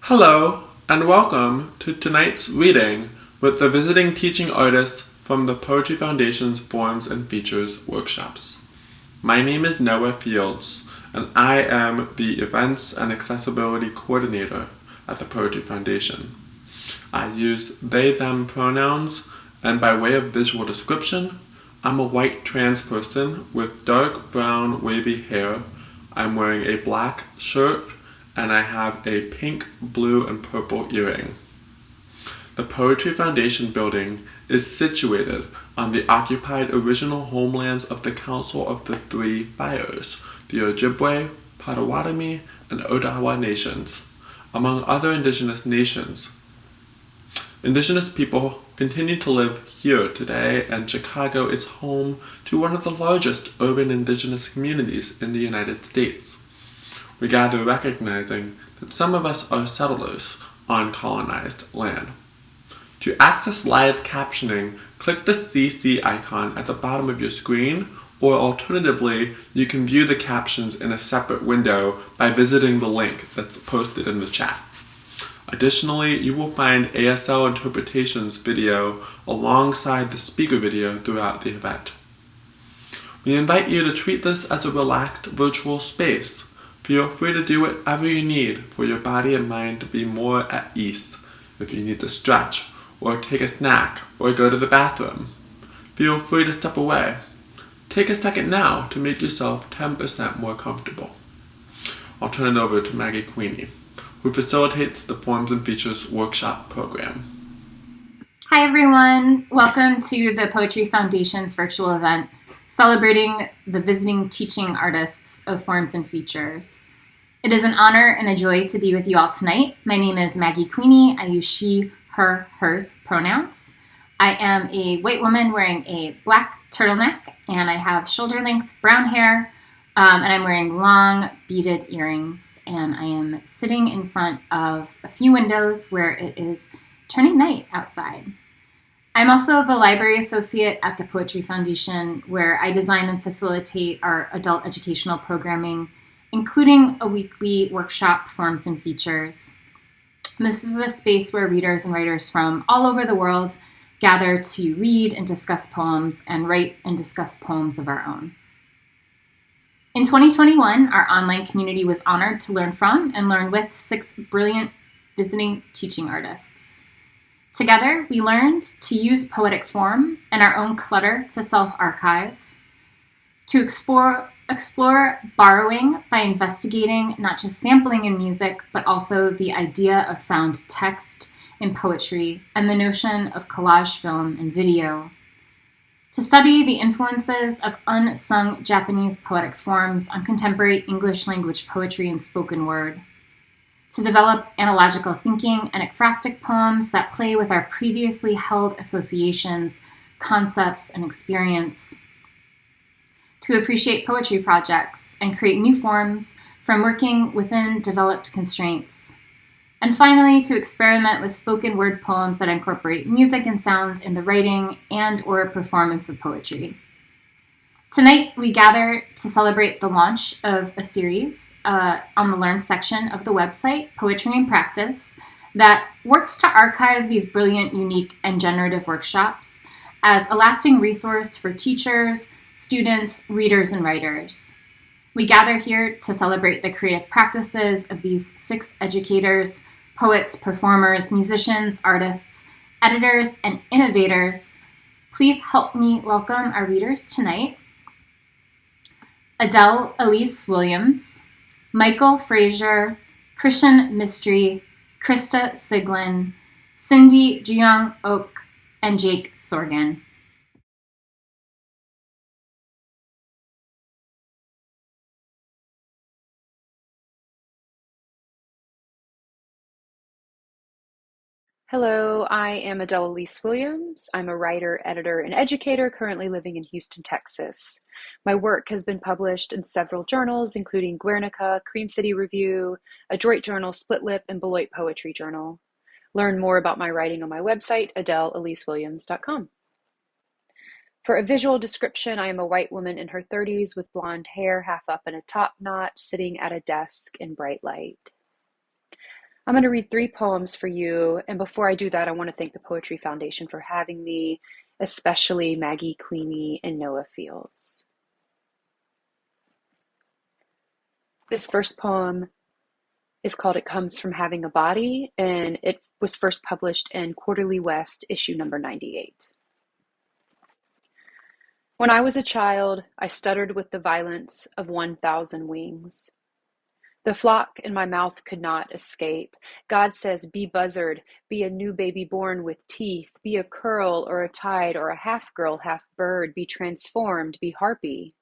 Hello, and welcome to tonight's reading with the visiting teaching artists from the Poetry Foundation's Forms and Features workshops. My name is Noah Fields, and I am the Events and Accessibility Coordinator at the Poetry Foundation. I use they/them pronouns, and by way of visual description, I'm a white trans person with dark brown wavy hair. I'm wearing a black shirt, and I have a pink, blue, and purple earring. The Poetry Foundation building is situated on the occupied original homelands of the Council of the Three Fires, the Ojibwe, Potawatomi, and Odawa nations, among other indigenous nations. Indigenous people continue to live here today, and Chicago is home to one of the largest urban indigenous communities in the United States. We gather recognizing that some of us are settlers on colonized land. To access live captioning, click the CC icon at the bottom of your screen, or alternatively, you can view the captions in a separate window by visiting the link that's posted in the chat. Additionally, you will find ASL Interpretations video alongside the speaker video throughout the event. We invite you to treat this as a relaxed virtual space. Feel free to do whatever you need for your body and mind to be more at ease. If you need to stretch, or take a snack, or go to the bathroom, feel free to step away. Take a second now to make yourself 10% more comfortable. I'll turn it over to Maggie Queenie, who facilitates the Forms and Features workshop program. Hi everyone, welcome to the Poetry Foundation's virtual event celebrating the visiting teaching artists of Forms and Features. It is an honor and a joy to be with you all tonight. My name is Maggie Queenie. I use she, her, hers pronouns. I am a white woman wearing a black turtleneck, and I have shoulder-length brown hair, and I'm wearing long beaded earrings, and I am sitting in front of a few windows where it is turning night outside. I'm also the library associate at the Poetry Foundation, where I design and facilitate our adult educational programming, including a weekly workshop, Forms and Features. This is a space where readers and writers from all over the world gather to read and discuss poems and write and discuss poems of our own. In 2021, our online community was honored to learn from and learn with 6 brilliant visiting teaching artists. Together, we learned to use poetic form and our own clutter to self-archive, to explore borrowing by investigating not just sampling in music, but also the idea of found text in poetry and the notion of collage film and video, to study the influences of unsung Japanese poetic forms on contemporary English language poetry and spoken word, to develop analogical thinking and ekphrastic poems that play with our previously held associations, concepts, and experience, to appreciate poetry projects and create new forms from working within developed constraints, and finally, to experiment with spoken word poems that incorporate music and sound in the writing and/or performance of poetry. Tonight, we gather to celebrate the launch of a series on the Learn section of the website, Poetry in Practice, that works to archive these brilliant, unique, and generative workshops as a lasting resource for teachers, students, readers, and writers. We gather here to celebrate the creative practices of these 6 educators, poets, performers, musicians, artists, editors, and innovators. Please help me welcome our readers tonight. Adele Elise Williams, Michael Frazier, Raj-Krishan Mistry, Crista Siglin, Cindy Juyoung Ok, and Jake Sorgen. Hello, I am Adele Elise Williams. I'm a writer, editor, and educator currently living in Houston, Texas. My work has been published in several journals, including Guernica, Cream City Review, Adroit Journal, Split Lip, and Beloit Poetry Journal. Learn more about my writing on my website, adeleelisewilliams.com. For a visual description, I am a white woman in her 30s with blonde hair half up in a top knot, sitting at a desk in bright light. I'm going to read 3 poems for you, and before I do that, I want to thank the Poetry Foundation for having me, especially Maggie Queenie and Noah Fields. This first poem is called It Comes From Having a Body, and it was first published in Quarterly West, issue number 98. When I was a child, I stuttered with the violence of 1,000 wings. The flock in my mouth could not escape. God says, be buzzard, be a new baby born with teeth, be a curl or a tide or a half girl, half bird, be transformed, be harpy.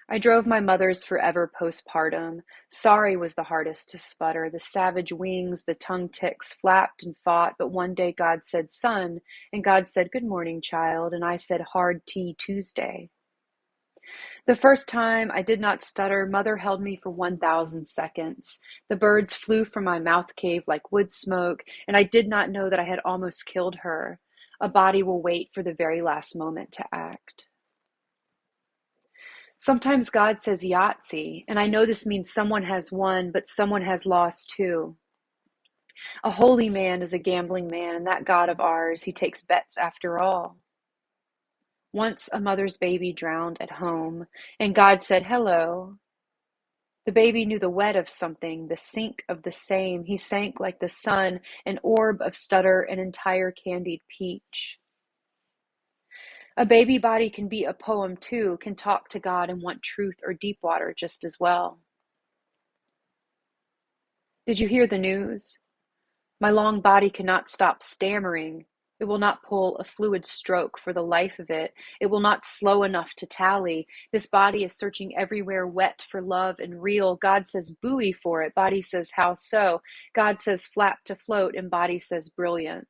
I drove my mother's forever postpartum. Sorry was the hardest to sputter. The savage wings, the tongue ticks flapped and fought, but one day God said, son, and God said, good morning, child, and I said, hard tea Tuesday. The first time I did not stutter, mother held me for 1,000 seconds. The birds flew from my mouth cave like wood smoke, and I did not know that I had almost killed her. A body will wait for the very last moment to act. Sometimes God says Yahtzee, and I know this means someone has won, but someone has lost too. A holy man is a gambling man, and that God of ours, he takes bets after all. Once a mother's baby drowned at home, and God said hello. The baby knew the wet of something, the sink of the same. He sank like the sun, an orb of stutter, an entire candied peach. A baby body can be a poem too, can talk to God and want truth or deep water just as well. Did you hear the news? My long body cannot stop stammering. It will not pull a fluid stroke for the life of it. It will not slow enough to tally. This body is searching everywhere wet for love and real. God says buoy for it. Body says how so? God says flap to float, and body says brilliant.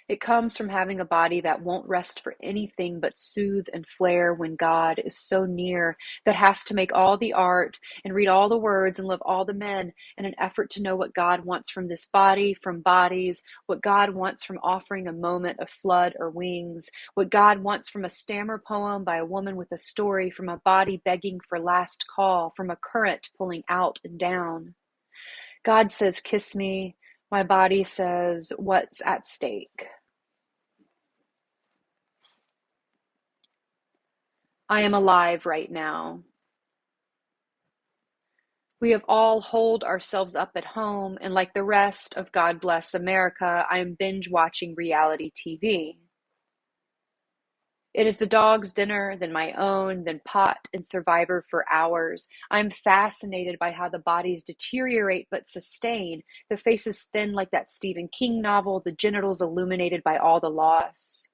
It comes from having a body that won't rest for anything but soothe and flare when God is so near, that has to make all the art and read all the words and love all the men in an effort to know what God wants from this body, from bodies, what God wants from offering a moment of flood or wings, what God wants from a stammer poem by a woman with a story, from a body begging for last call, from a current pulling out and down. God says, kiss me. My body says, what's at stake? I am alive right now. We have all holed ourselves up at home, and like the rest of God Bless America, I am binge watching reality TV. It is the dog's dinner, then my own, then pot and Survivor for hours. I am fascinated by how the bodies deteriorate but sustain, the faces thin like that Stephen King novel, the genitals illuminated by all the loss.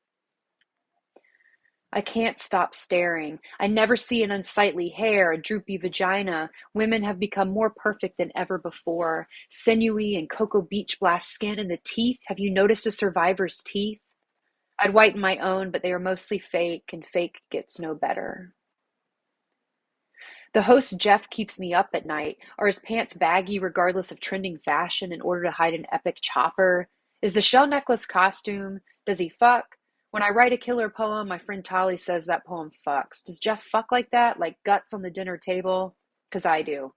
I can't stop staring. I never see an unsightly hair, a droopy vagina. Women have become more perfect than ever before. Sinewy and cocoa beach blast skin, and the teeth. Have you noticed a survivor's teeth? I'd whiten my own, but they are mostly fake, and fake gets no better. The host Jeff keeps me up at night. Are his pants baggy regardless of trending fashion in order to hide an epic chopper? Is the shell necklace costume? Does he fuck? When I write a killer poem, my friend Tali says that poem fucks. Does Jeff fuck like that? Like guts on the dinner table? 'Cause I do.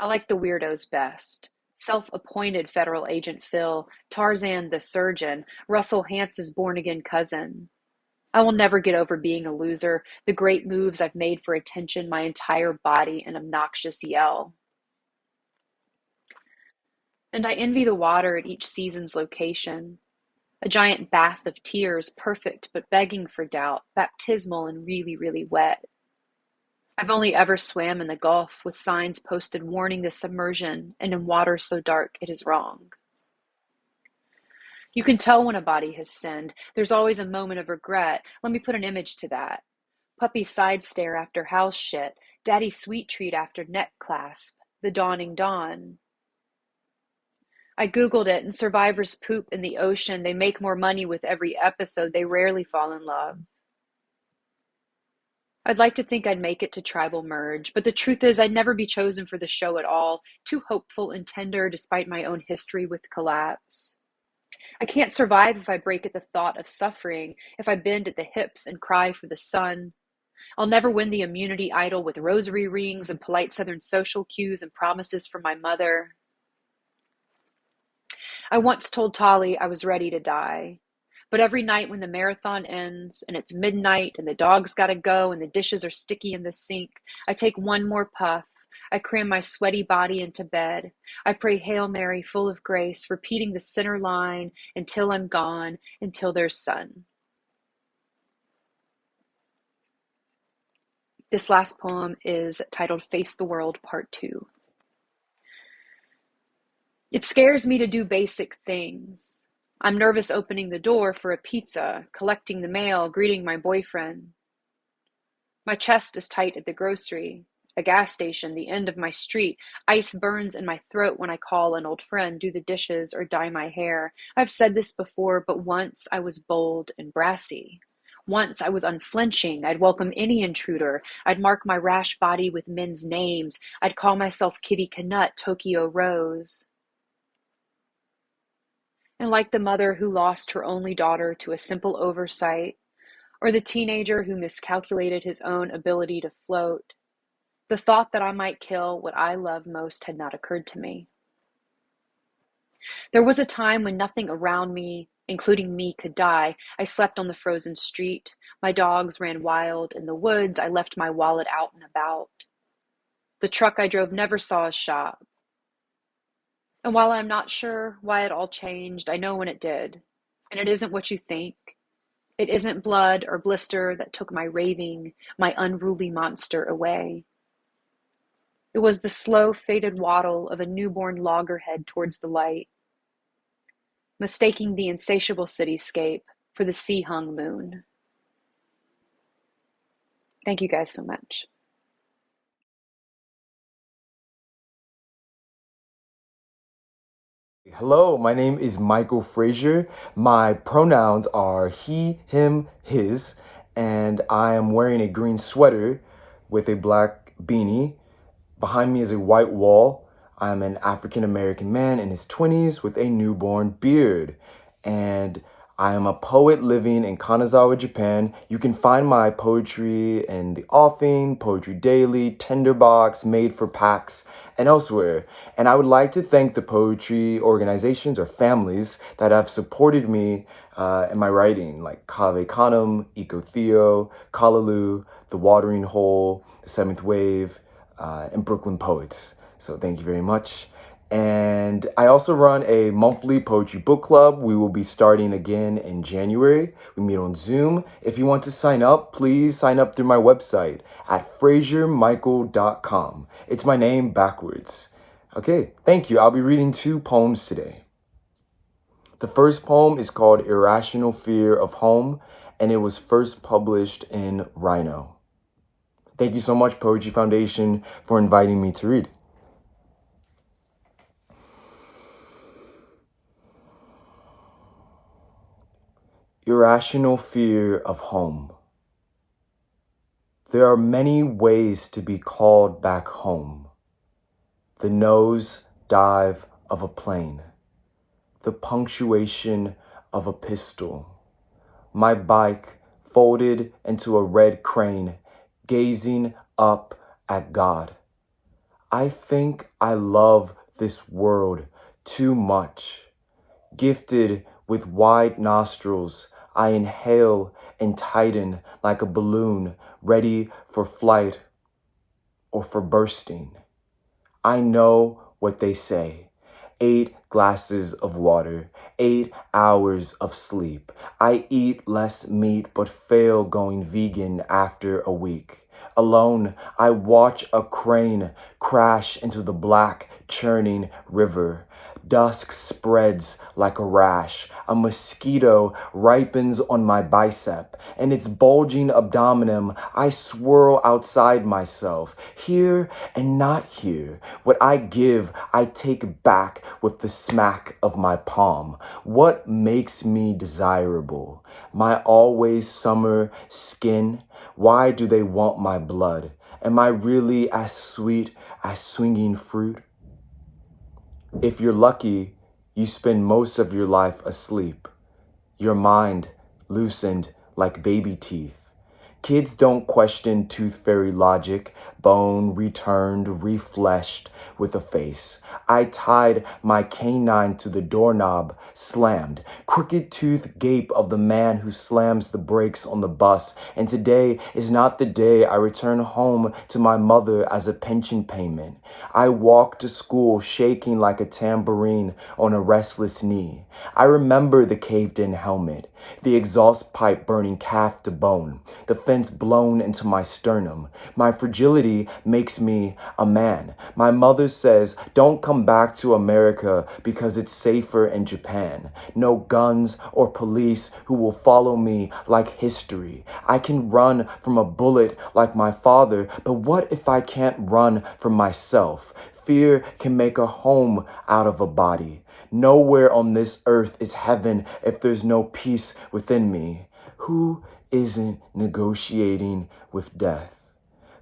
I like the weirdos best. Self-appointed federal agent Phil, Tarzan the surgeon, Russell Hance's born-again cousin. I will never get over being a loser, the great moves I've made for attention, my entire body an obnoxious yell. And I envy the water at each season's location. A giant bath of tears, perfect but begging for doubt, baptismal and really, really wet. I've only ever swam in the Gulf with signs posted warning the submersion, and in water so dark it is wrong. You can tell when a body has sinned. There's always a moment of regret. Let me put an image to that. Puppy side stare after house shit. Daddy sweet treat after neck clasp. The dawning dawn. I Googled it, and survivors poop in the ocean. They make more money with every episode. They rarely fall in love. I'd like to think I'd make it to tribal merge, but the truth is I'd never be chosen for the show at all. Too hopeful and tender despite my own history with collapse. I can't survive if I break at the thought of suffering, if I bend at the hips and cry for the sun. I'll never win the immunity idol with rosary rings and polite Southern social cues and promises from my mother. I once told Tolly I was ready to die. But every night when the marathon ends and it's midnight and the dog's gotta go and the dishes are sticky in the sink, I take one more puff. I cram my sweaty body into bed. I pray Hail Mary full of grace, repeating the center line until I'm gone, until there's sun. This last poem is titled Face the World, Part 2. It scares me to do basic things. I'm nervous opening the door for a pizza, collecting the mail, greeting my boyfriend. My chest is tight at the grocery, a gas station, the end of my street. Ice burns in my throat when I call an old friend, do the dishes, or dye my hair. I've said this before, but once I was bold and brassy. Once I was unflinching. I'd welcome any intruder. I'd mark my rash body with men's names. I'd call myself Kitty Canut, Tokyo Rose. And like the mother who lost her only daughter to a simple oversight, or the teenager who miscalculated his own ability to float, the thought that I might kill what I love most had not occurred to me. There was a time when nothing around me, including me, could die. I slept on the frozen street. My dogs ran wild in the woods. I left my wallet out and about. The truck I drove never saw a shop. And while I'm not sure why it all changed, I know when it did. And it isn't what you think. It isn't blood or blister that took my raving, my unruly monster away. It was the slow, faded waddle of a newborn loggerhead towards the light, mistaking the insatiable cityscape for the sea-hung moon. Thank you guys so much. Hello, my name is Michael Frazier. My pronouns are he, him, his, and I am wearing a green sweater with a black beanie. Behind me is a white wall. I'm an African American man in his 20s with a newborn beard. And I am a poet living in Kanazawa, Japan. You can find my poetry in The Offing, Poetry Daily, Tinderbox, Made for Packs, and elsewhere. And I would like to thank the poetry organizations or families that have supported me in my writing, like Kave Kanum, Eco Theo, Kalalu, The Watering Hole, The Seventh Wave, and Brooklyn Poets. So thank you very much. And I also run a monthly poetry book club. We will be starting again in January. We meet on Zoom. If you want to sign up, please sign up through my website at fraziermichael.com. It's my name backwards. Okay, thank you. I'll be reading 2 poems today. The first poem is called Irrational Fear of Home, and it was first published in Rhino. Thank you so much, Poetry Foundation, for inviting me to read. Irrational fear of home. There are many ways to be called back home. The nose dive of a plane, the punctuation of a pistol, my bike folded into a red crane, gazing up at God. I think I love this world too much. Gifted with wide nostrils, I inhale and tighten like a balloon ready for flight or for bursting. I know what they say. 8 glasses of water, 8 hours of sleep. I eat less meat but fail going vegan after a week. Alone, I watch a crane crash into the black, churning river. Dusk spreads like a rash. A mosquito ripens on my bicep, and its bulging abdomen I swirl outside myself. Here and not here. What I give, I take back with the smack of my palm. What makes me desirable? My always summer skin? Why do they want my blood? Am I really as sweet as swinging fruit? If you're lucky, you spend most of your life asleep, your mind loosened like baby teeth, Kids don't question tooth fairy logic, bone returned, refleshed with a face. I tied my canine to the doorknob, slammed. Crooked tooth gape of the man who slams the brakes on the bus. And today is not the day I return home to my mother as a pension payment. I walk to school shaking like a tambourine on a restless knee. I remember the caved-in helmet, the exhaust pipe burning calf to bone, the fence blown into my sternum. My fragility makes me a man. My mother says, don't come back to America because it's safer in Japan. No guns or police who will follow me like history. I can run from a bullet like my father, but what if I can't run from myself? Fear can make a home out of a body. Nowhere on this earth is heaven if there's no peace within me. Who isn't negotiating with death?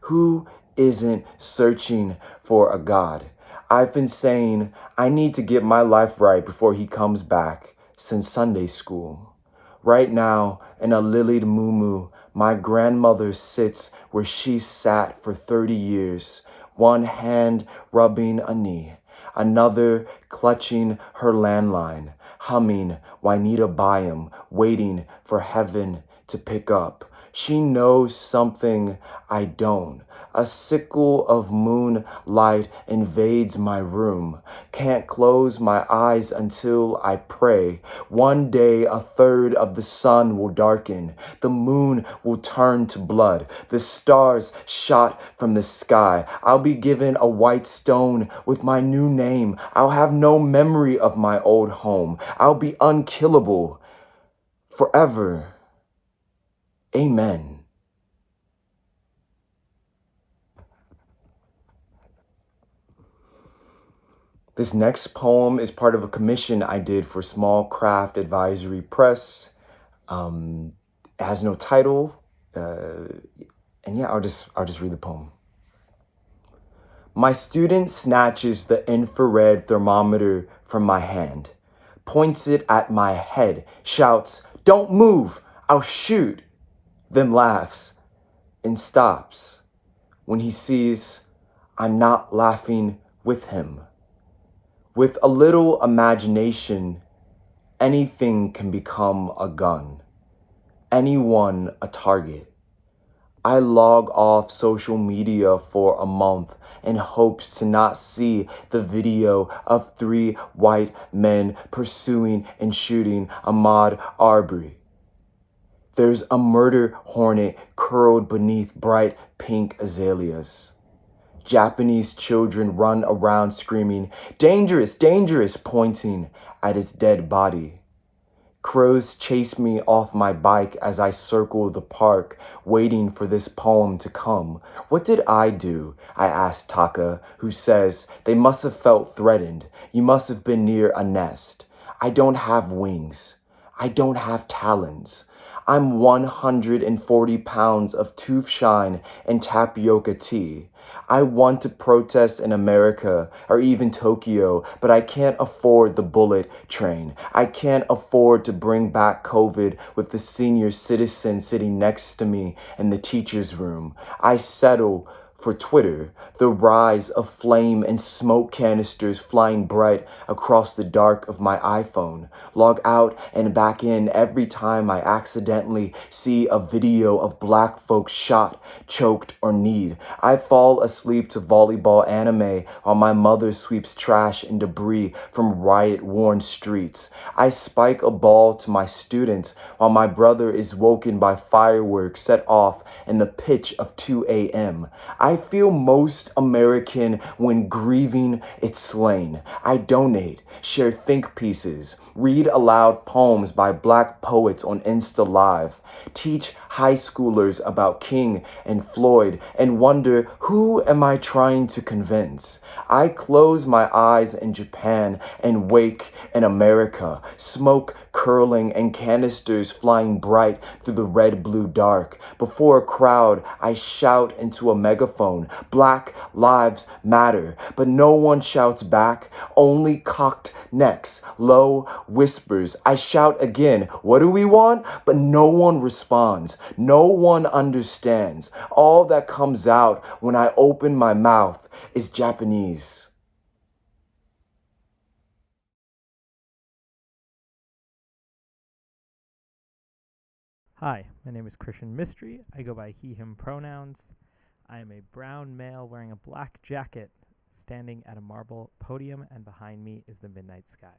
Who isn't searching for a God? I've been saying I need to get my life right before he comes back since Sunday school. Right now, in a lilied muumuu, my grandmother sits where she sat for 30 years, one hand rubbing a knee, another clutching her landline, humming Juanita Byam, waiting for heaven to pick up. She knows something I don't. A sickle of moonlight invades my room. Can't close my eyes until I pray. One day a third of the sun will darken. The moon will turn to blood. The stars shot from the sky. I'll be given a white stone with my new name. I'll have no memory of my old home. I'll be unkillable forever. Amen. This next poem is part of a commission I did for Small Craft Advisory Press. It has no title, and yeah, I'll just read the poem. My student snatches the infrared thermometer from my hand, points it at my head, shouts, "Don't move, I'll shoot," then laughs and stops when he sees I'm not laughing with him. With a little imagination, anything can become a gun, anyone a target. I log off social media for a month in hopes to not see the video of 3 white men pursuing and shooting Ahmaud Arbery. There's a murder hornet curled beneath bright pink azaleas. Japanese children run around screaming, "Dangerous, dangerous," pointing at his dead body. Crows chase me off my bike as I circle the park, waiting for this poem to come. What did I do? I asked Taka, who says, they must have felt threatened. You must have been near a nest. I don't have wings. I don't have talons. I'm 140 pounds of tooth shine and tapioca tea. I want to protest in America or even Tokyo, but I can't afford the bullet train. I can't afford to bring back COVID with the senior citizen sitting next to me in the teacher's room. I settle for Twitter, the rise of flame and smoke canisters flying bright across the dark of my iPhone. Log out and back in every time I accidentally see a video of black folks shot, choked, or kneed. I fall asleep to volleyball anime while my mother sweeps trash and debris from riot-worn streets. I spike a ball to my students while my brother is woken by fireworks set off in the pitch of 2 a.m. I feel most American when grieving its slain. I donate, share think pieces, read aloud poems by black poets on Insta Live, teach high schoolers about King and Floyd, and wonder, who am I trying to convince? I close my eyes in Japan and wake in America, smoke curling and canisters flying bright through the red-blue dark. Before a crowd, I shout into a megaphone megaphone, Black Lives Matter, but no one shouts back, only cocked necks, low whispers. I shout again, what do we want? But no one responds, no one understands. All that comes out when I open my mouth is Japanese. Hi, my name is Raj-Krishan Mistry. I go by he, him pronouns. I am a brown male wearing a black jacket, standing at a marble podium, and behind me is the midnight sky.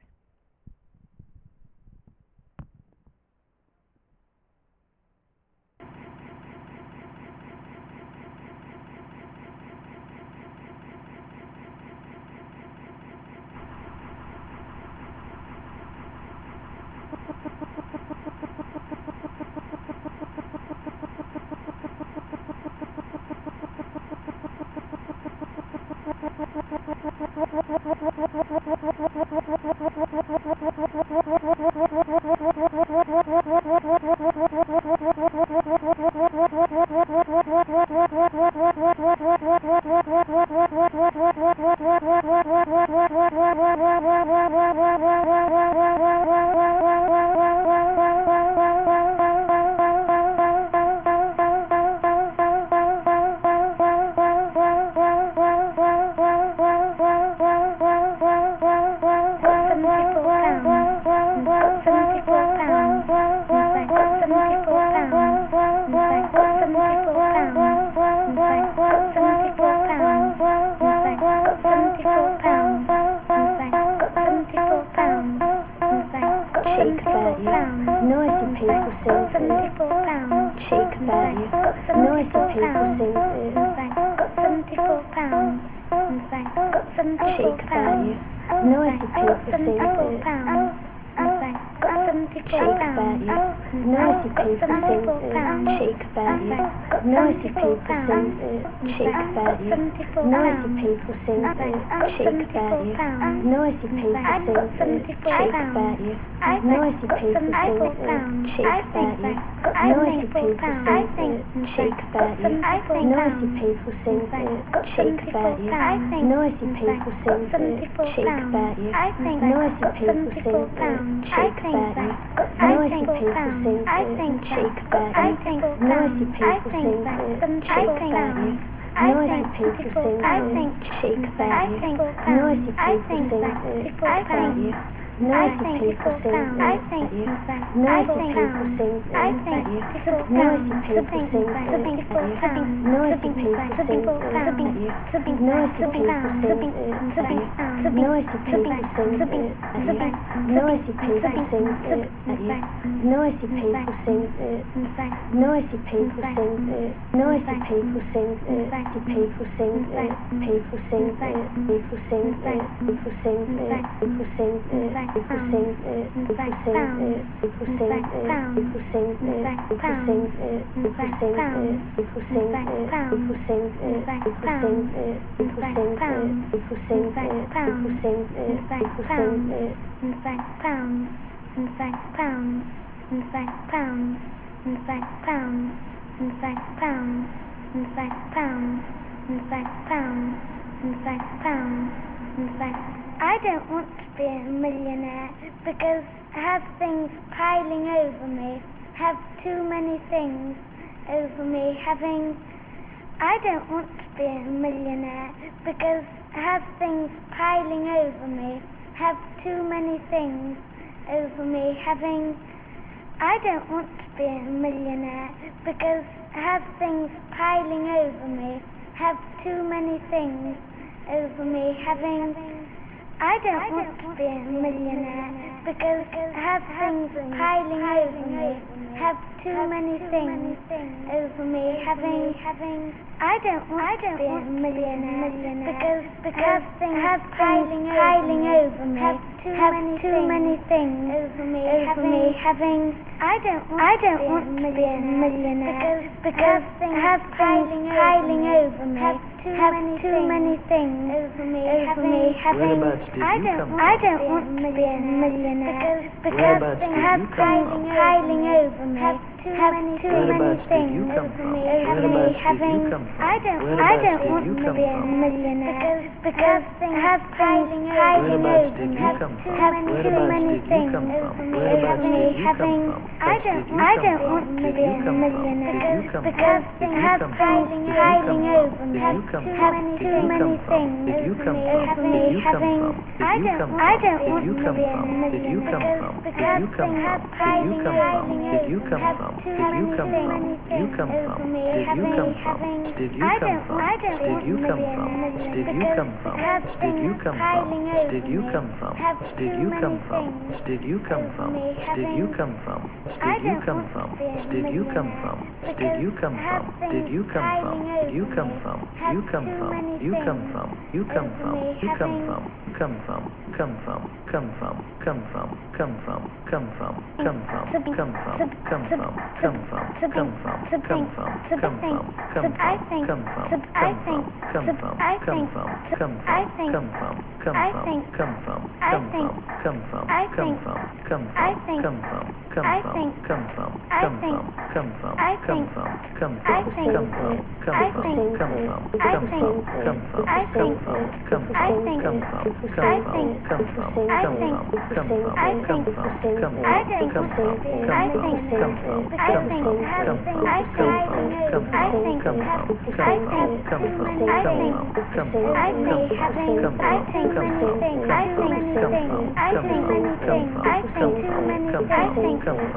I don't want to be a millionaire because I have things piling over me, have too many things over me I don't want to be a millionaire because I have things piling over me, have too many things over me I don't want to be a millionaire because I have things piling over me, have too many things over me I don't want to be a millionaire because I have things piling over me, have too many things over me I don't want to be a millionaire because I have things piling over me, have too many things over me I don't want to be a millionaire because I have things piling over me, have too many things over me I don't want to be a millionaire because I have things piling over me, have too many things over me having I don't want to be a millionaire because I have things piling over me have too many things over me having I don't want to be a millionaire because I have things piling over me have too many things over me having I don't want to be a millionaire because things piling over me have too many things over me having I don't want to be a millionaire because I have things piling over me have too many things over me having I don't want to be a millionaire because I have things piling over me have too many things over me having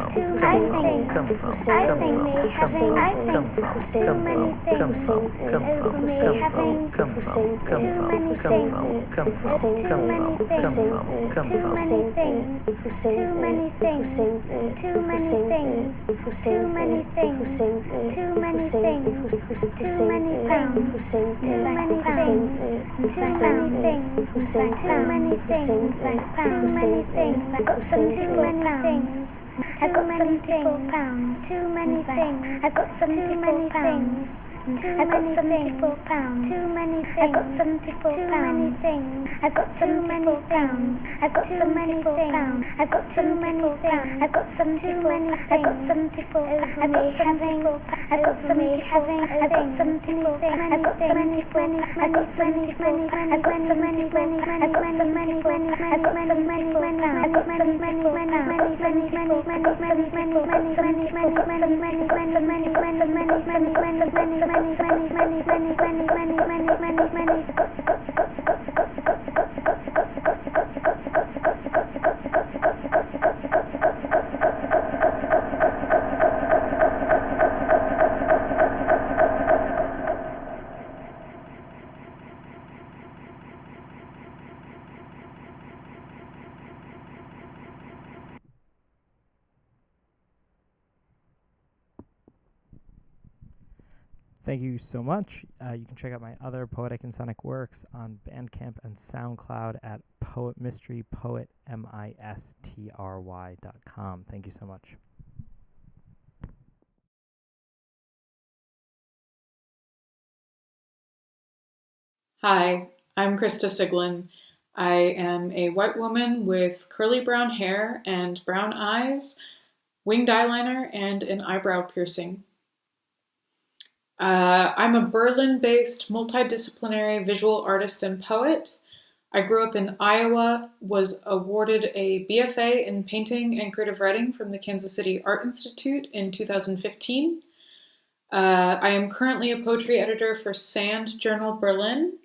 I got 74 pounds. Too many things. I got 74 pounds. I got 74 pounds. Too many things. I got 74 pounds. I got 74 pounds. I got 74 pounds. I got 74 pounds. I got 74. I got 74. I got 74. I got 74. I got 74. I got 74. I got 74. I got 74. I got 74. I got 74. I got 74. I got 74. I got 74. I got 74. I got 74. Got 74. Got 74. Got 74. Got 74. Got 74. Thank you so much. You can check out my other poetic and sonic works on Bandcamp and SoundCloud at Poet Mistry, poetmistry.com. Thank you so much. Hi, I'm Crista Siglin. I am a white woman with curly brown hair and brown eyes, winged eyeliner, and an eyebrow piercing. I'm a Berlin-based multidisciplinary visual artist and poet. I grew up in Iowa, was awarded a BFA in painting and creative writing from the Kansas City Art Institute in 2015. I am currently a poetry editor for Sand Journal Berlin.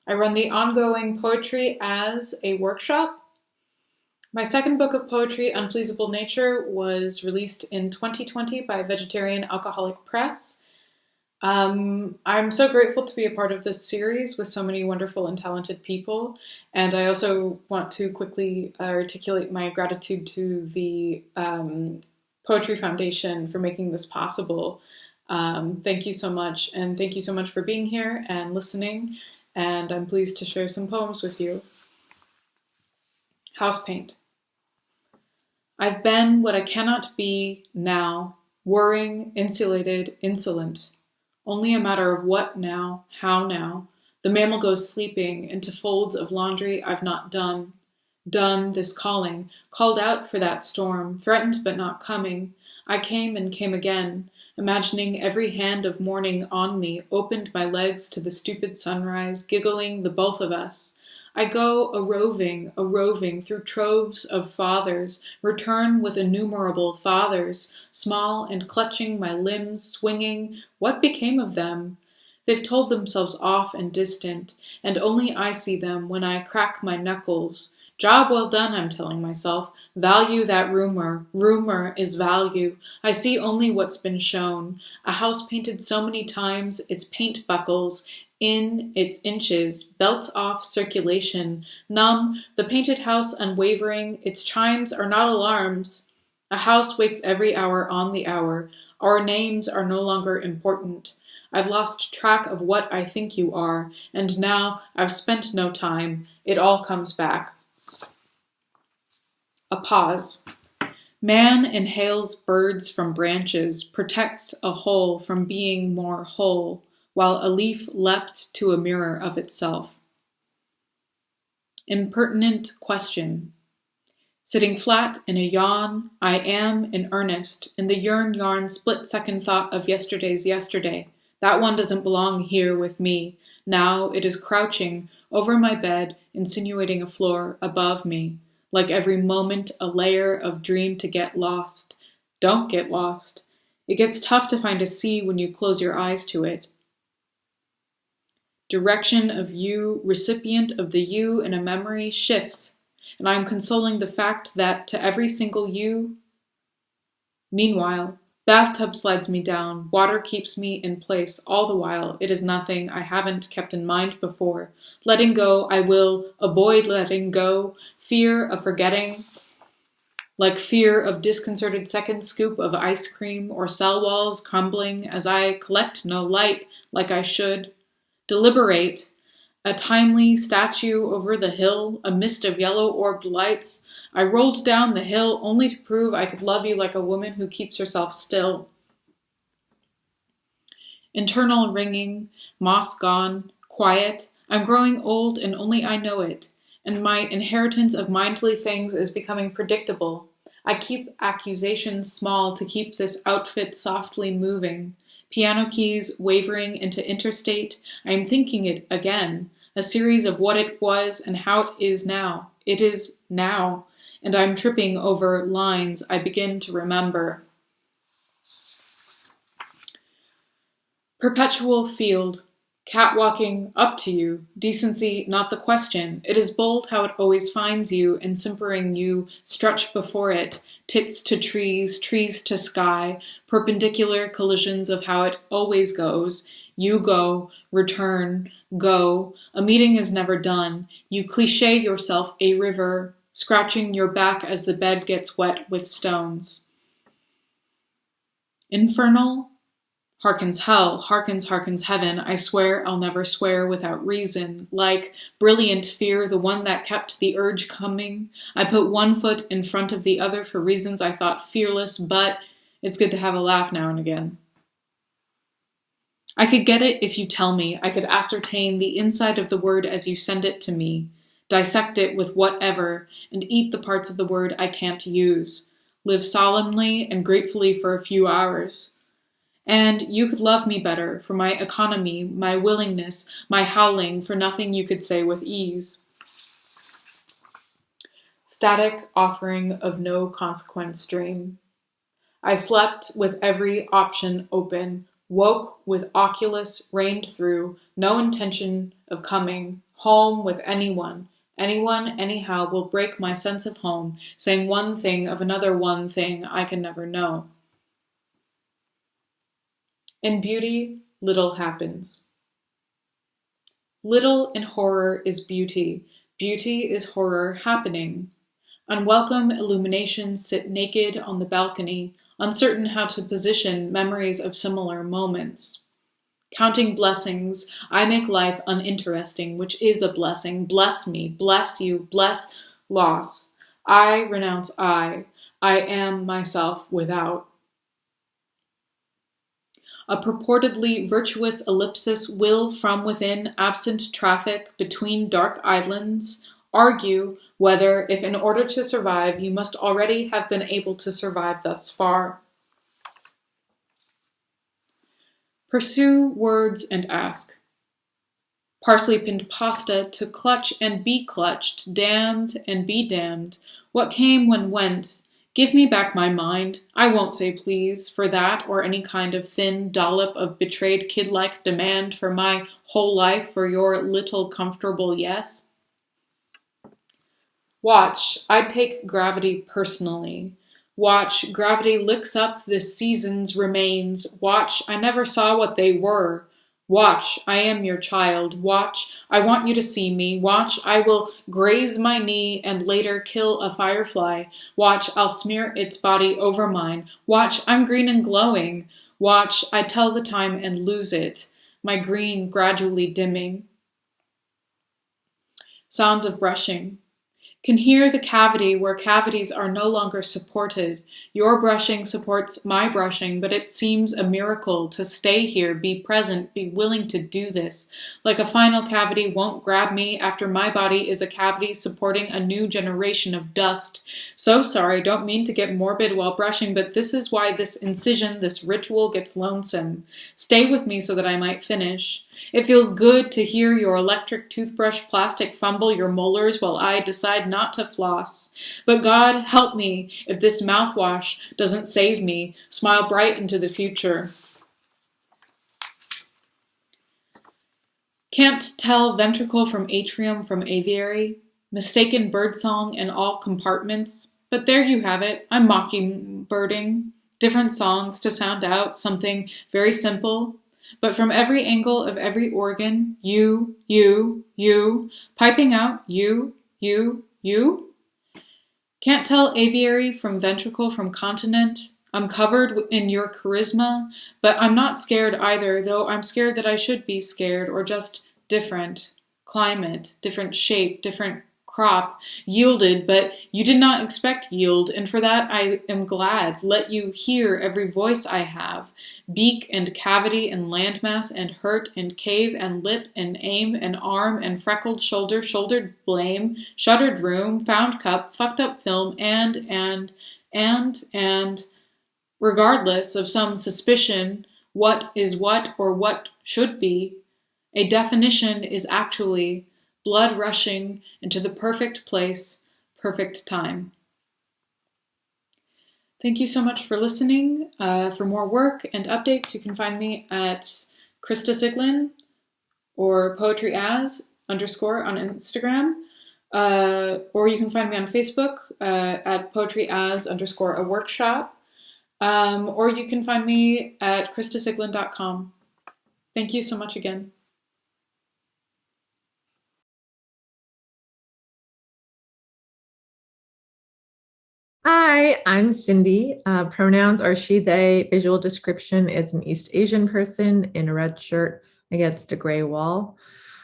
I run the ongoing Poetry as a workshop. My second book of poetry, Unpleasable Nature, was released in 2020 by Vegetarian Alcoholic Press. I'm so grateful to be a part of this series with so many wonderful and talented people, and I also want to quickly articulate my gratitude to the Poetry Foundation for making this possible. Thank you so much, and thank you so much for being here and listening, and I'm pleased to share some poems with you. House paint. I've been what I cannot be now, worrying, insulated, insolent. Only a matter of what now, how now. The mammal goes sleeping into folds of laundry I've not done. Done this calling, called out for that storm, threatened but not coming. I came and came again, imagining every hand of morning on me, opened my legs to the stupid sunrise, giggling the both of us. I go a-roving through troves of fathers, return with innumerable fathers, small and clutching my limbs, swinging. What became of them? They've told themselves off and distant, and only I see them when I crack my knuckles. Job well done, I'm telling myself. Value that rumor. Rumor is value. I see only what's been shown. A house painted so many times, its paint buckles in its inches, belts off circulation, numb, the painted house unwavering, its chimes are not alarms. A house wakes every hour on the hour. Our names are no longer important. I've lost track of what I think you are, and now I've spent no time. It all comes back. A pause. Man inhales birds from branches, protects a whole from being more whole, while a leaf leapt to a mirror of itself. Impertinent question. Sitting flat in a yawn, I am in earnest, in the yarn split-second thought of yesterday's yesterday. That one doesn't belong here with me. Now it is crouching over my bed, insinuating a floor above me. Like every moment, a layer of dream to get lost. Don't get lost. It gets tough to find a sea when you close your eyes to it. Direction of you, recipient of the you in a memory, shifts, and I am consoling the fact that to every single you. Meanwhile, bathtub slides me down, water keeps me in place, all the while it is nothing I haven't kept in mind before. Letting go, I will avoid letting go, fear of forgetting, like fear of disconcerted second scoop of ice cream or cell walls crumbling as I collect no light like I should. Deliberate, a timely statue over the hill, a mist of yellow-orbed lights. I rolled down the hill only to prove I could love you like a woman who keeps herself still. Internal ringing, moss gone, quiet. I'm growing old and only I know it, and my inheritance of mindly things is becoming predictable. I keep accusations small to keep this outfit softly moving. Piano keys wavering into interstate. I am thinking it again. A series of what it was and how it is now. It is now. And I'm tripping over lines I begin to remember. Perpetual field. Catwalking up to you. Decency, not the question. It is bold how it always finds you, and simpering you stretch before it. Tits to trees, trees to sky, perpendicular collisions of how it always goes. You go, return, go. A meeting is never done. You cliché yourself a river, scratching your back as the bed gets wet with stones. Infernal? Harkens hell, harkens heaven. I swear I'll never swear without reason. Like brilliant fear, the one that kept the urge coming. I put one foot in front of the other for reasons I thought fearless, but it's good to have a laugh now and again. I could get it if you tell me. I could ascertain the inside of the word as you send it to me. Dissect it with whatever, and eat the parts of the word I can't use. Live solemnly and gratefully for a few hours. And you could love me better for my economy, my willingness, my howling for nothing you could say with ease. Static offering of no consequence dream. I slept with every option open, woke with oculus rained through, no intention of coming, home with anyone. Anyone, anyhow, will break my sense of home, saying one thing of another one thing I can never know. In beauty, little happens. Little in horror is beauty. Beauty is horror happening. Unwelcome illuminations sit naked on the balcony, uncertain how to position memories of similar moments. Counting blessings, I make life uninteresting, which is a blessing. Bless me, bless you, bless loss. I renounce I am myself without. A purportedly virtuous ellipsis will, from within absent traffic between dark islands, argue whether, if in order to survive, you must already have been able to survive thus far. Pursue words and ask. Parsley pinned pasta to clutch and be clutched, damned and be damned. What came when went? Give me back my mind. I won't say please for that or any kind of thin dollop of betrayed kid-like demand for my whole life for your little comfortable yes. Watch, I take gravity personally. Watch, gravity licks up this season's remains. Watch, I never saw what they were. Watch, I am your child. Watch, I want you to see me. Watch, I will graze my knee and later kill a firefly. Watch, I'll smear its body over mine. Watch, I'm green and glowing. Watch, I tell the time and lose it, my green gradually dimming. Sounds of brushing. Can hear the cavity where cavities are no longer supported. Your brushing supports my brushing, but it seems a miracle to stay here, be present, be willing to do this. Like a final cavity won't grab me after my body is a cavity supporting a new generation of dust. So sorry, don't mean to get morbid while brushing, but this is why this incision, this ritual gets lonesome. Stay with me so that I might finish. It feels good to hear your electric toothbrush plastic fumble your molars while I decide not to floss. But God, help me if this mouthwash doesn't save me. Smile bright into the future. Can't tell ventricle from atrium from aviary. Mistaken birdsong in all compartments. But there you have it. I'm mockingbirding. Different songs to sound out something very simple. But from every angle of every organ, you, piping out you. Can't tell aviary from ventricle from continent. I'm covered in your charisma, but I'm not scared either, though I'm scared that I should be scared, or just different. Climate, different shape, different crop, yielded, but you did not expect yield, and for that I am glad. Let you hear every voice I have. Beak and cavity and landmass and hurt and cave and lip and aim and arm and freckled shoulder, shouldered blame, shuttered room, found cup, fucked up film, and, regardless of some suspicion, what is what or what should be, a definition is actually blood rushing into the perfect place, perfect time. Thank you so much for listening. For more work and updates, you can find me at Crista Siglin or poetryas_ on Instagram. Or you can find me on Facebook at poetryas_ a workshop. Or you can find me at cristasiglin.com. Thank you so much again. Hi, I'm Cindy. Pronouns are she, they. Visual description, it's an East Asian person in a red shirt against a gray wall.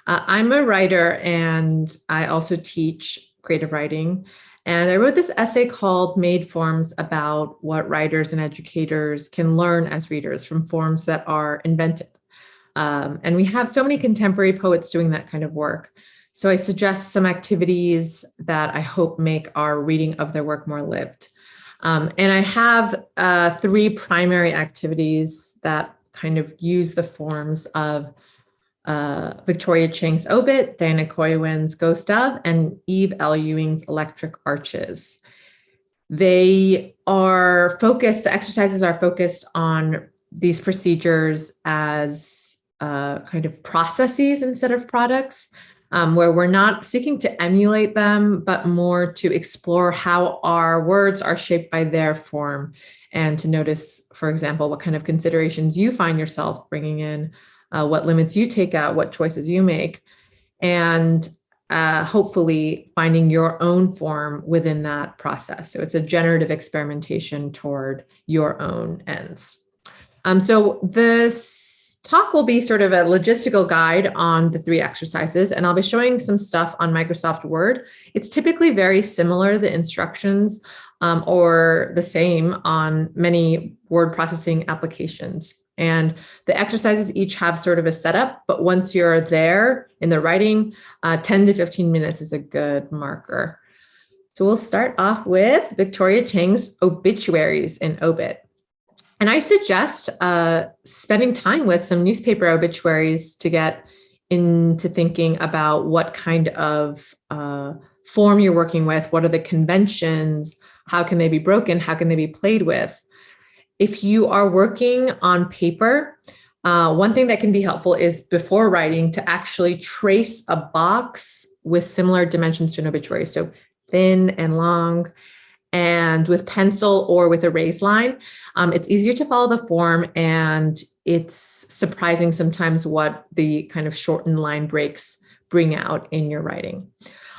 I'm a writer and I also teach creative writing. And I wrote this essay called Made Forms about what writers and educators can learn as readers from forms that are invented. And we have so many contemporary poets doing that kind of work. So I suggest some activities that I hope make our reading of their work more lived. And I have 3 primary activities that kind of use the forms of Victoria Chang's Obit, Diana Koywin's Ghost of, and Eve L. Ewing's Electric Arches. They are focused, the exercises are focused on these procedures as kind of processes instead of products. Where we're not seeking to emulate them, but more to explore how our words are shaped by their form and to notice, for example, what kind of considerations you find yourself bringing in, what limits you take out, what choices you make, and hopefully finding your own form within that process. So it's a generative experimentation toward your own ends. So this talk will be sort of a logistical guide on the 3 exercises, and I'll be showing some stuff on Microsoft Word. It's typically very similar, the instructions, or the same on many word processing applications. And the exercises each have sort of a setup, but once you're there in the writing, 10 to 15 minutes is a good marker. So we'll start off with Victoria Chang's Obituaries in Obit. And I suggest spending time with some newspaper obituaries to get into thinking about what kind of form you're working with, what are the conventions, how can they be broken, how can they be played with. If you are working on paper, one thing that can be helpful is before writing to actually trace a box with similar dimensions to an obituary. So thin and long, and with pencil or with a raised line. It's easier to follow the form, and it's surprising sometimes what the kind of shortened line breaks bring out in your writing.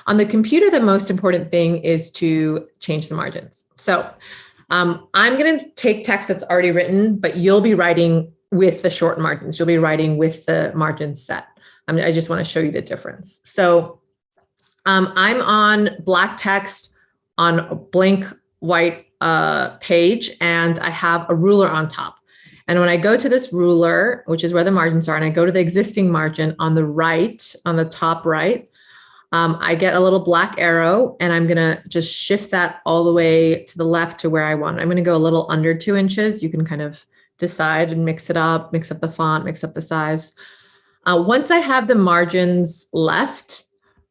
On the computer, the most important thing is to change the margins. So I'm going to take text that's already written, but you'll be writing with the short margins. You'll be writing with the margins set. I just want to show you the difference. So I'm on black text on a blank white page, and I have a ruler on top. And when I go to this ruler, which is where the margins are, and I go to the existing margin on the right, on the top right, I get a little black arrow, and I'm going to just shift that all the way to the left to where I want. I'm going to go a little under 2 inches. You can kind of decide and mix up the font, mix up the size. Once I have the margins left,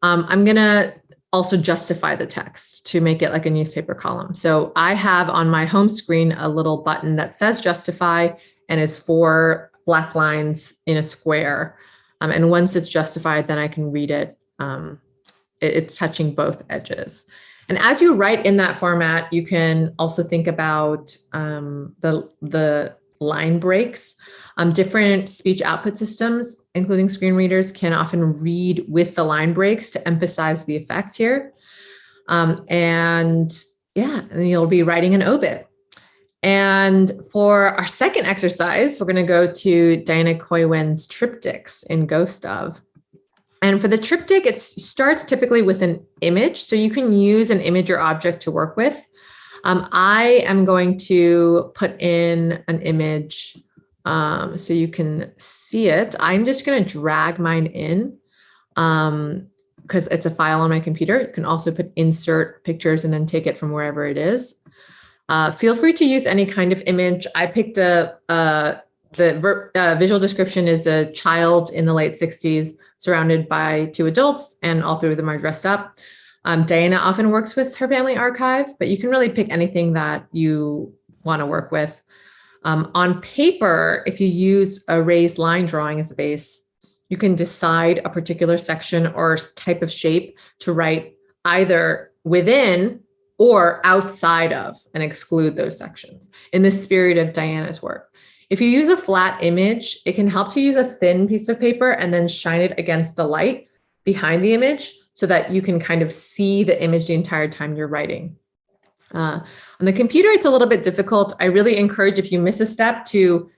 I'm going to also justify the text to make it like a newspaper column. So I have on my home screen a little button that says justify, and it's 4 black lines in a square. And once it's justified, then I can read it. It's touching both edges. And as you write in that format, you can also think about the line breaks. Different speech output systems, including screen readers, can often read with the line breaks to emphasize the effect here. And you'll be writing an obit. And for our second exercise, we're going to go to Diana Koiwen's triptychs in Ghost of. And for the triptych, it starts typically with an image. So you can use an image or object to work with. I am going to put in an image so you can see it. I'm just going to drag mine in because it's a file on my computer. You can also put insert pictures and then take it from wherever it is. Feel free to use any kind of image. I picked the visual description is a child in the late 60s surrounded by 2 adults, and all 3 of them are dressed up. Diana often works with her family archive, but you can really pick anything that you want to work with. On paper, if you use a raised line drawing as a base, you can decide a particular section or type of shape to write either within or outside of and exclude those sections in the spirit of Diana's work. If you use a flat image, it can help to use a thin piece of paper and then shine it against the light behind the image so that you can kind of see the image the entire time you're writing. On the computer, it's a little bit difficult. I really encourage, if you miss a step, to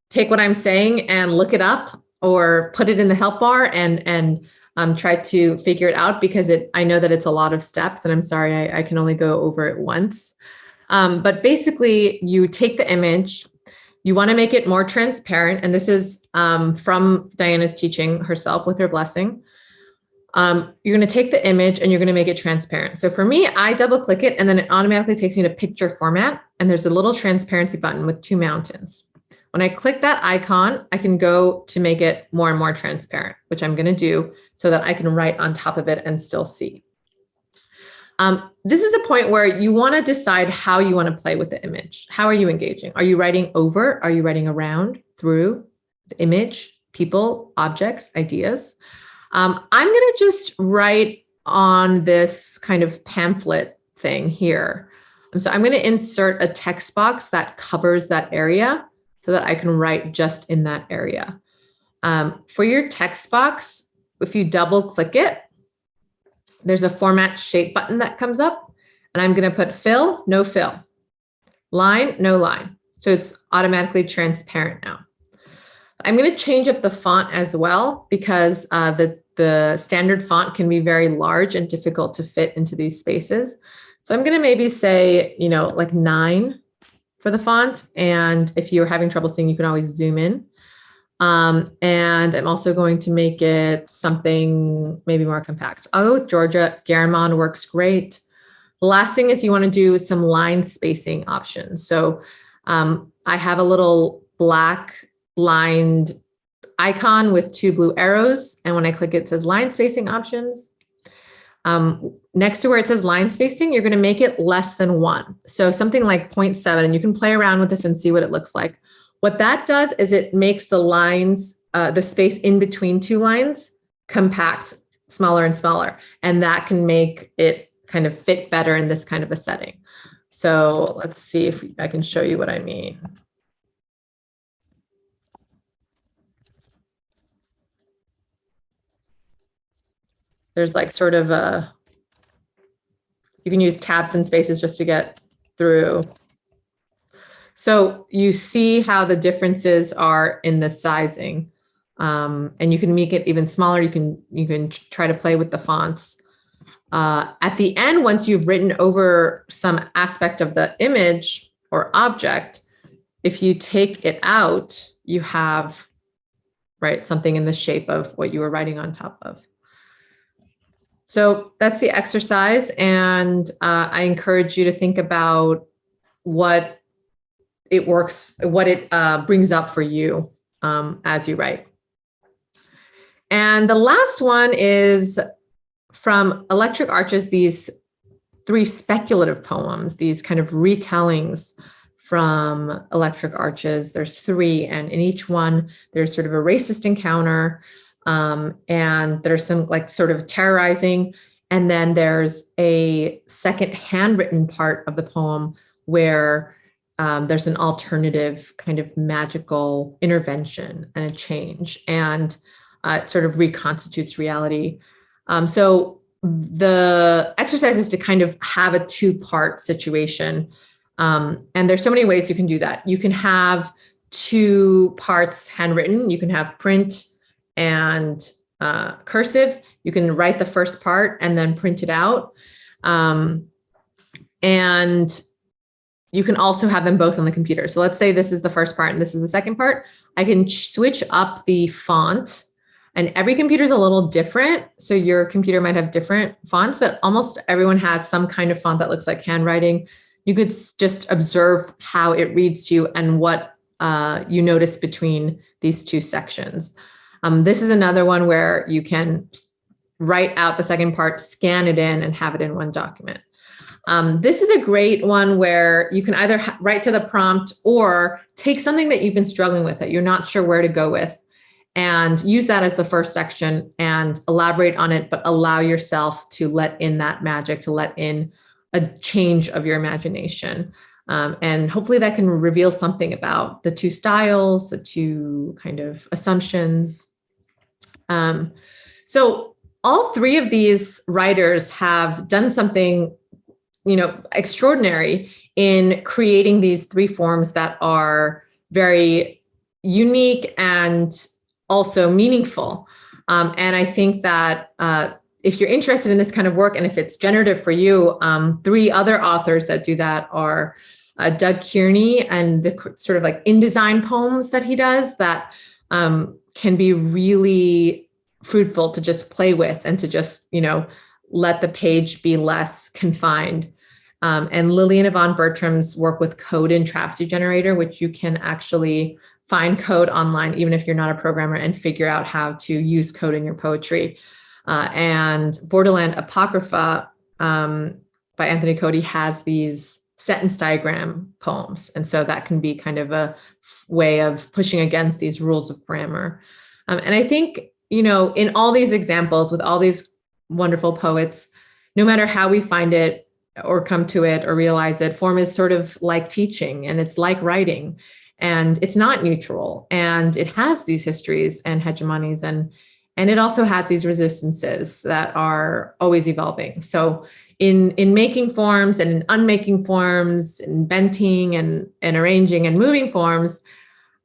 take what I'm saying and look it up or put it in the help bar and try to figure it out, because I know that it's a lot of steps, and I'm sorry, I can only go over it once. But basically, you take the image, you want to make it more transparent, and this is from Diana's teaching herself with her blessing. You're going to take the image and you're going to make it transparent. So for me, I double click it and then it automatically takes me to picture format. And there's a little transparency button with 2 mountains. When I click that icon, I can go to make it more and more transparent, which I'm going to do so that I can write on top of it and still see. This is a point where you want to decide how you want to play with the image. How are you engaging? Are you writing over? Are you writing around, through the image, people, objects, ideas? I'm going to just write on this kind of pamphlet thing here. So I'm going to insert a text box that covers that area so that I can write just in that area. For your text box, if you double click it, there's a format shape button that comes up, and I'm going to put fill, no fill, line, no line. So it's automatically transparent now. I'm going to change up the font as well, because the standard font can be very large and difficult to fit into these spaces. So I'm going to maybe say, like 9 for the font. And if you're having trouble seeing, you can always zoom in. And I'm also going to make it something maybe more compact. I'll go with Georgia. Garamond works great. The last thing is you want to do some line spacing options. So I have a little black lined icon with 2 blue arrows. And when I click it, it says line spacing options. Next to where it says line spacing, you're going to make it less than 1. So something like 0.7, and you can play around with this and see what it looks like. What that does is it makes the lines, the space in between 2 lines, compact, smaller and smaller. And that can make it kind of fit better in this kind of a setting. So let's see if I can show you what I mean. There's like sort of you can use tabs and spaces just to get through. So you see how the differences are in the sizing, and you can make it even smaller. You can try to play with the fonts. At the end, once you've written over some aspect of the image or object, if you take it out, you have, right, something in the shape of what you were writing on top of. So that's the exercise, and I encourage you to think about what it brings up for you as you write. And the last one is from Electric Arches, these 3 speculative poems, these kind of retellings from Electric Arches. There's 3, and in each one, there's sort of a racist encounter, and there's some like sort of terrorizing. And then there's a second handwritten part of the poem where there's an alternative kind of magical intervention and a change, and it sort of reconstitutes reality. So the exercise is to kind of have a 2-part situation. And there's so many ways you can do that. You can have 2 parts handwritten. You can have print and cursive. You can write the first part and then print it out. And you can also have them both on the computer. So let's say this is the first part and this is the second part. I can switch up the font, and every computer is a little different. So your computer might have different fonts, but almost everyone has some kind of font that looks like handwriting. You could just observe how it reads to you and what you notice between these 2 sections. This is another one where you can write out the second part, scan it in, and have it in one document. This is a great one where you can either write to the prompt or take something that you've been struggling with that you're not sure where to go with, and use that as the first section and elaborate on it, but allow yourself to let in that magic, to let in a change of your imagination. And hopefully that can reveal something about the 2 styles, the 2 kind of assumptions. So all 3 of these writers have done something, extraordinary in creating these 3 forms that are very unique and also meaningful. And I think that if you're interested in this kind of work, and if it's generative for you, 3 other authors that do that are Doug Kearney and the sort of like InDesign poems that he does that can be really fruitful to just play with and to just, let the page be less confined. And Lillian Yvonne Bertram's work with code in Travesty Generator, which you can actually find code online, even if you're not a programmer, and figure out how to use code in your poetry. And Borderland Apocrypha by Anthony Cody has these sentence diagram poems. And so that can be kind of a way of pushing against these rules of grammar. And I think, in all these examples with all these wonderful poets, no matter how we find it or come to it or realize it, form is sort of like teaching, and it's like writing, and it's not neutral, and it has these histories and hegemonies, and it also has these resistances that are always evolving. So in making forms and in unmaking forms, inventing and arranging and moving forms,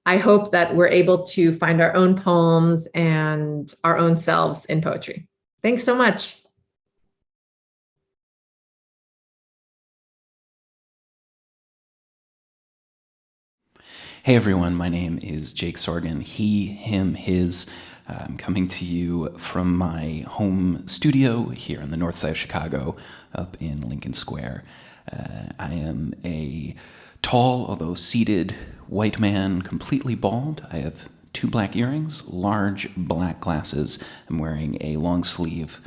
I hope that we're able to find our own poems and our own selves in poetry. Thanks so much. Hey everyone, my name is Jake Sorgen. He, him, his. I'm coming to you from my home studio here on the north side of Chicago, up in Lincoln Square. I am a tall, although seated, white man, completely bald. I have 2 black earrings, large black glasses. I'm wearing a long sleeve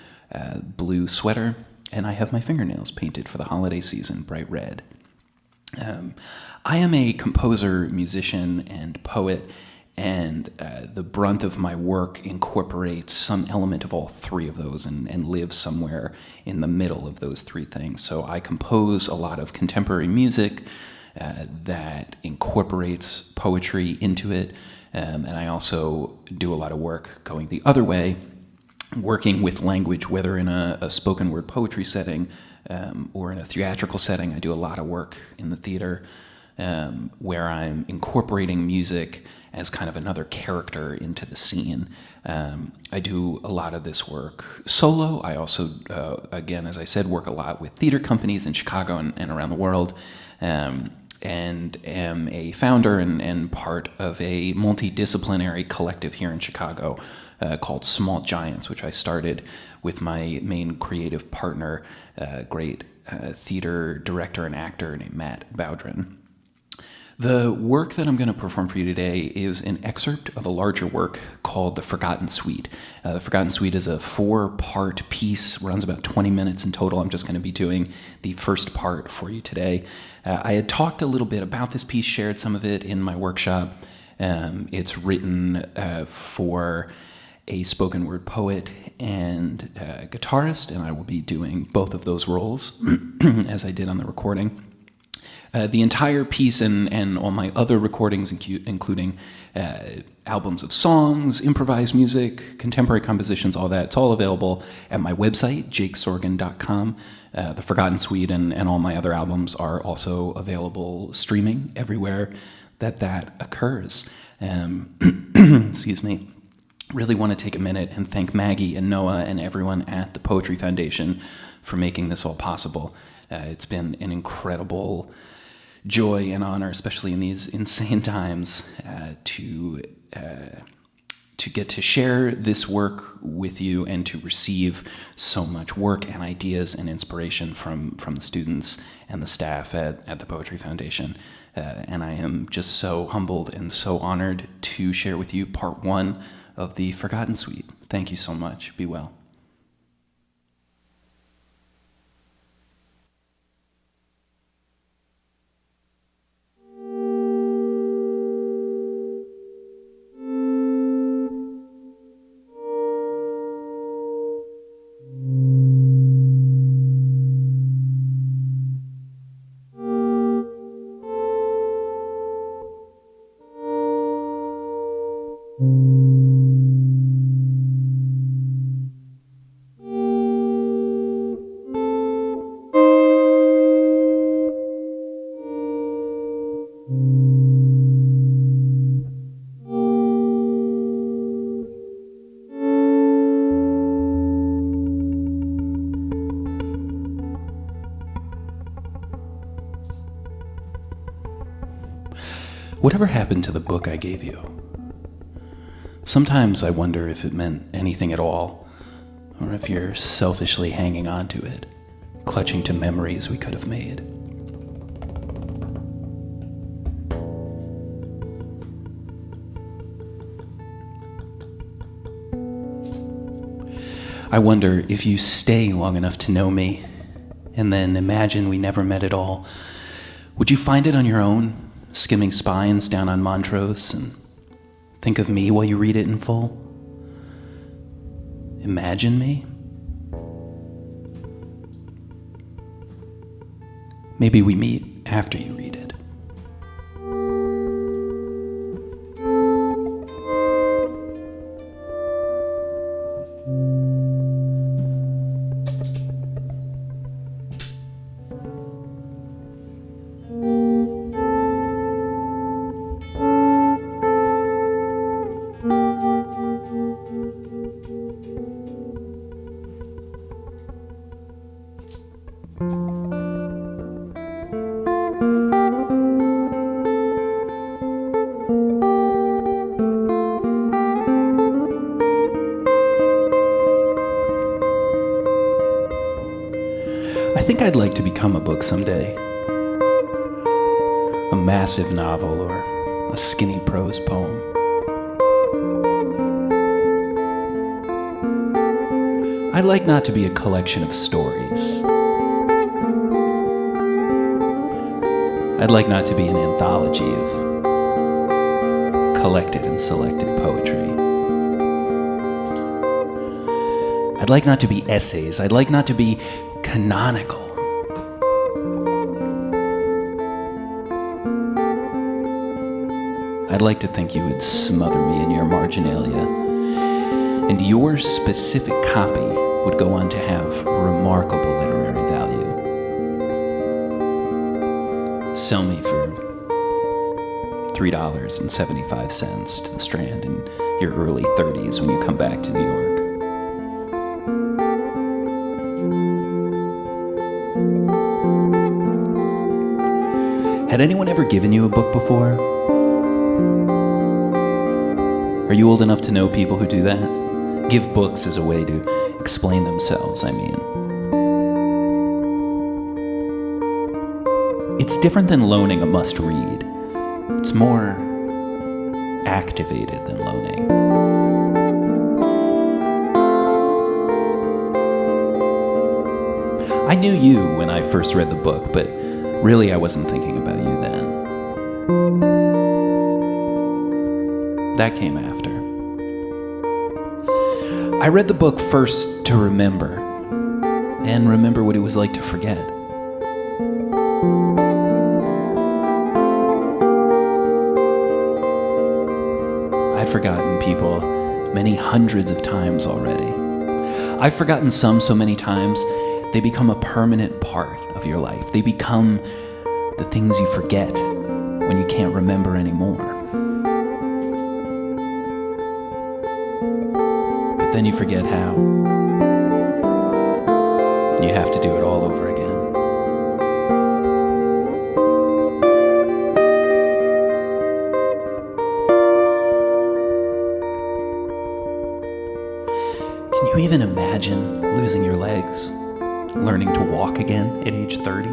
blue sweater, and I have my fingernails painted for the holiday season, bright red. I am a composer, musician, and poet, and the brunt of my work incorporates some element of all 3 of those and lives somewhere in the middle of those 3 things. So I compose a lot of contemporary music that incorporates poetry into it, and I also do a lot of work going the other way, working with language, whether in a spoken word poetry setting or in a theatrical setting. I do a lot of work in the theater where I'm incorporating music as kind of another character into the scene. I do a lot of this work solo. I also, again, as I said, work a lot with theater companies in Chicago and around the world, and am a founder and part of a multidisciplinary collective here in Chicago called Small Giants, which I started with my main creative partner, great theater director and actor named Matt Bowdren. The work that I'm going to perform for you today is an excerpt of a larger work called The Forgotten Suite. The Forgotten Suite is a 4-part piece, runs about 20 minutes in total. I'm just going to be doing the first part for you today. I had talked a little bit about this piece, shared some of it in my workshop. It's written for a spoken word poet and a guitarist, and I will be doing both of those roles as I did on the recording. The entire piece and all my other recordings, including albums of songs, improvised music, contemporary compositions, all that, it's all available at my website, jakesorgen.com. The Forgotten Suite and all my other albums are also available streaming everywhere that occurs. Excuse me. Really want to take a minute and thank Maggie and Noah and everyone at the Poetry Foundation for making this all possible. It's been an incredible joy and honor, especially in these insane times, to get to share this work with you and to receive so much work and ideas and inspiration from the students and the staff at the Poetry Foundation. And I am just so humbled and so honored to share with you part 1 of The Forgotten Suite. Thank you so much. Be well. Whatever happened to the book I gave you? Sometimes I wonder if it meant anything at all, or if you're selfishly hanging on to it, clutching to memories we could have made. I wonder if you stay long enough to know me, and then imagine we never met at all, would you find it on your own, skimming spines down on Montrose, and think of me while you read it in full? Imagine me? Maybe we meet after you read it. I think I'd like to become a book someday. massive novel or a skinny prose poem. I'd like not to be a collection of stories. I'd like not to be an anthology of collected and selected poetry. I'd like not to be essays. I'd like not to be canonical. I'd like to think you would smother me in your marginalia, and your specific copy would go on to have remarkable literary value. Sell me for $3.75 to the Strand in your early 30s when you come back to New York. Had anyone ever given you a book before? Are you old enough to know people who do that? Give books as a way to explain themselves, I mean. It's different than loaning a must-read. It's more activated than loaning. I knew you when I first read the book, but really I wasn't thinking about you then. That came after. I read the book first to remember, and remember what it was like to forget. I'd forgotten people many hundreds of times already. I've forgotten some so many times, they become a permanent part of your life. They become the things you forget when you can't remember anymore. But then you forget how. And you have to do it all over again. Can you even imagine losing your legs? Learning to walk again at age 30?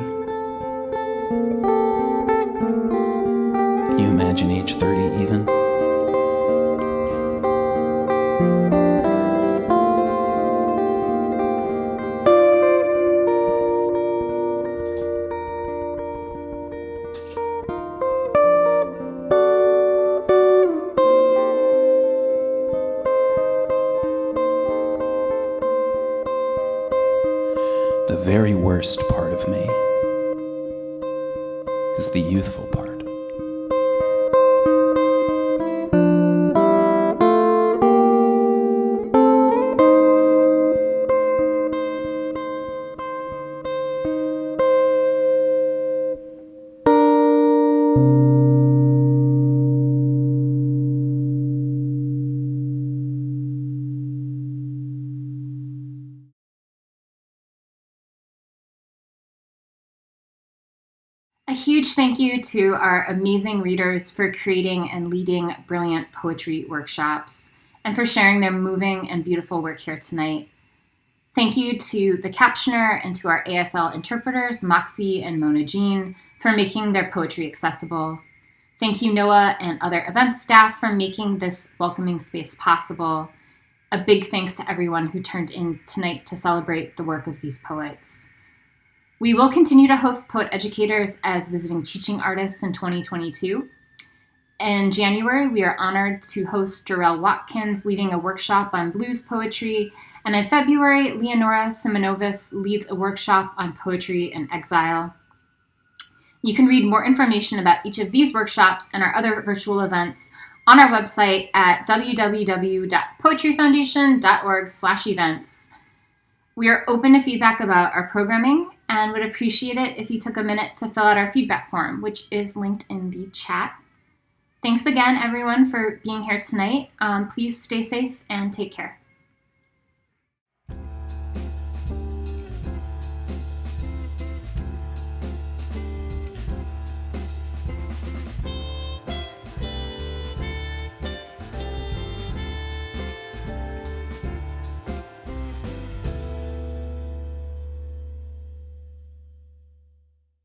Can you imagine age 30 even? The very worst part of me is the youthful part. A huge thank you to our amazing readers for creating and leading brilliant poetry workshops and for sharing their moving and beautiful work here tonight. Thank you to the captioner and to our ASL interpreters, Moxie and Mona Jean, for making their poetry accessible. Thank you, Noah and other event staff for making this welcoming space possible. A big thanks to everyone who turned in tonight to celebrate the work of these poets. We will continue to host poet educators as visiting teaching artists in 2022. In January, we are honored to host Jarrell Watkins leading a workshop on blues poetry, and in February, Leonora Simonovis leads a workshop on poetry and exile. You can read more information about each of these workshops and our other virtual events on our website at www.poetryfoundation.org/events. We are open to feedback about our programming and would appreciate it if you took a minute to fill out our feedback form, which is linked in the chat. Thanks again, everyone, for being here tonight. Please stay safe and take care.